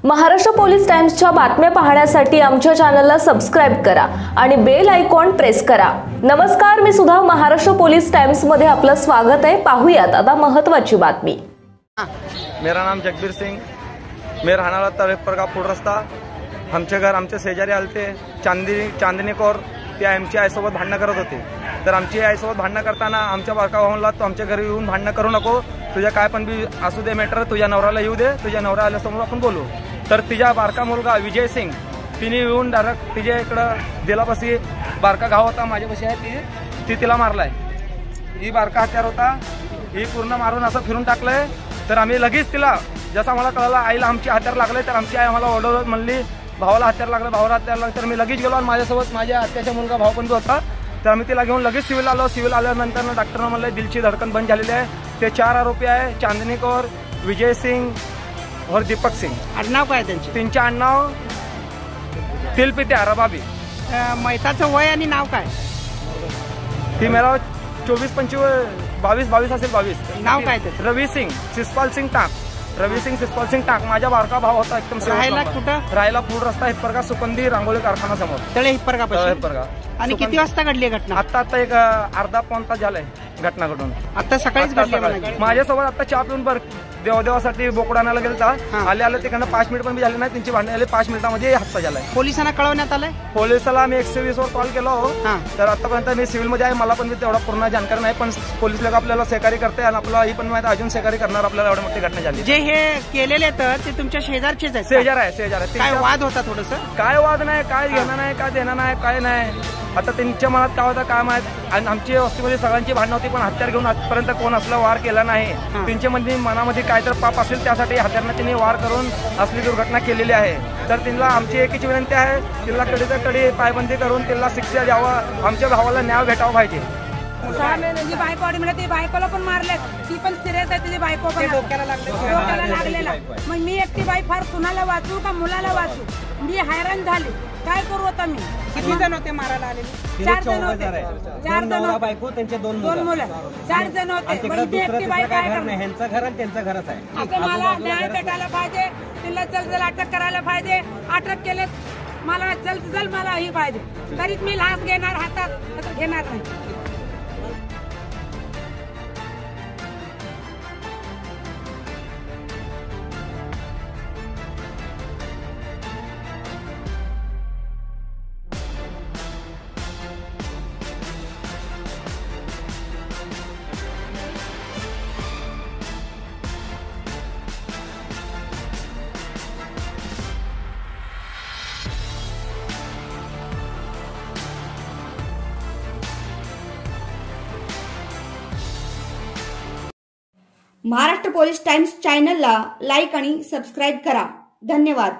Maharashtra police टाइम्सच्या बातम्या पाहण्यासाठी आमच्या चॅनलला सबस्क्राइब करा आणि बेल आयकॉन प्रेस करा। नमस्कार, मी सुधा, महाराष्ट्र पोलीस टाइम्स मध्ये आपलं स्वागत आहे। पाहूयात आता महत्त्वाची बातमी। मेरा नाम जगबीर सिंह, मैं राहणारा तळेपरगा फूड रस्ता। आमचे घर आमचे शेजारी आलते चांदनी कौर, ते आमची आईसोबत भांडणं करत होते। तर आमची आईसोबत भांडणं करताना आमच्या बारका भावाला तो आमच्या घरी येऊन भांडणं करू नको, तुझ्या काय पण बी असू दे मॅटर, तुझ्या नवऱ्याला येऊ दे, तुझ्या नवरा आल्यासमोर आपण बोलू। तर तिच्या बारका मुलगा विजय सिंग तिने येऊन डायरेक्ट तिच्या इकडं दिलापाशी बारका घाव होता माझ्यापाशी आहे, ती तिला मारलाय। ही बारका हत्यार होता, ही पूर्ण मारून असं फिरून टाकलंय। तर आम्ही लगेच तिला, जसं आम्हाला कळलं आईला आमची हत्यार लागले, तर आमची आई आम्हाला ओरडत म्हणली भावाला हत्यार लागलं, भावाला हत्यार लागलं। तर मी लगेच गेलो आणि माझ्यासोबत माझ्या आत्याचा मुलगा भाऊ पण होता। तर आम्ही तिला घेऊन लगेच सिव्हिल आलो। सिव्हिल आल्यानंतर डॉक्टरनं म्हणलं दिलची धडकन बंद झालेली आहे। ते 4 आरोपी आहे, चांदनी कौर, विजय सिंग और दीपक सिंग। आडनाव काय त्यांचे? त्यांचे आडनाव तिलपित्या रबाबी। मैताचं वय आणि नाव काय? ती मेरा 24-25 22 असेल, 22। नाव काय त्याचं? रवी सिंग सिसपाल सिंग टाक, रवी सिंग सिसपाल सिंग टाक माझा बारका भाव होता। एकदम राहायला कुठं? राहायला फूड रस्ता हिप्परगा सुगंधी रांगोळी कारखाना समोर, तळे हिप्परगा हिप्परगा। आणि किती वाजता घडली घटना? आता एक अर्धा पाऊण तास झालाय घटना घडून। आता सकाळीच घडली। माझ्यासोबत आता चहा पिऊन देवासाठी बोकड आणायला गेलता, आले तिकडनं 5 मिनिट पण बी झाले नाही, त्यांची भांडण झाली। 5 मिनिटांमध्ये हप्ता झालाय। पोलिसांना कळवण्यात आलंय? पोलिसाला मी 120 वर कॉल केला हो। तर आतापर्यंत मी सिव्हिल मध्ये आहे, मला पण तेवढा पूर्ण जानकारी नाही, पण पोलीस लोक आपल्याला सहकार्य करते आणि आपल्याला ही पण माहिती अजून सहकार्य करणार आपल्याला। एवढी मोठी घटना झाली। जे हे केलेले तर ते तुमच्या शेजारचेच आहेत? शेजार आहे। काय वाद होता? थोडस काय वाद नाही, काय घेणं नाही, काय देणं नाही, काय नाही। आता त्यांच्या मनात काय होता काय माहित। आणि आमची वस्तीमध्ये सगळ्यांची भांडणं होती, पण हत्यार घेऊन आजपर्यंत कोण असला वार केला नाही। त्यांच्या मनामध्ये काय तर पाप असेल, त्यासाठी हत्यारनं त्यांनी वार करून असली दुर्घटना केलेली आहे। तर त्यांना आमची एकच विनंती आहे, तिला कडीच्या कडी पायबंदी करून तिला शिक्षा द्यावं, आमच्या भावाला न्याय भेटावा पाहिजे। 6 महिन्याची बायको आडी म्हणजे ती बायकोला पण मारले, ती पण सिरियस आहे, तिची बायको पण डोक्याला लागलेला। मग मी एकटी बाई फार कुणाला वाचू का मुलाला वाचू, मी हैराण झाली, काय करू आता मी। किती जण होते मारायला आलेले? 4 जण होते। 4 जण बायको, त्यांचे 2 मुलं, 4 जण होते। मग मी एकटी बाई काय करणार? ह्यांचं घर आणि त्यांचं घरच आहे। आता मला न्याय भेटायला पाहिजे, तिला चल अटक करायला पाहिजे। अटक केले मला चल मला ही पाहिजे, तरीच मी लाच घेणार हातात, घेणार नाही। महाराष्ट्र पोलीस टाइम्स चॅनलला लाईक आणि सबस्क्राइब करा। धन्यवाद।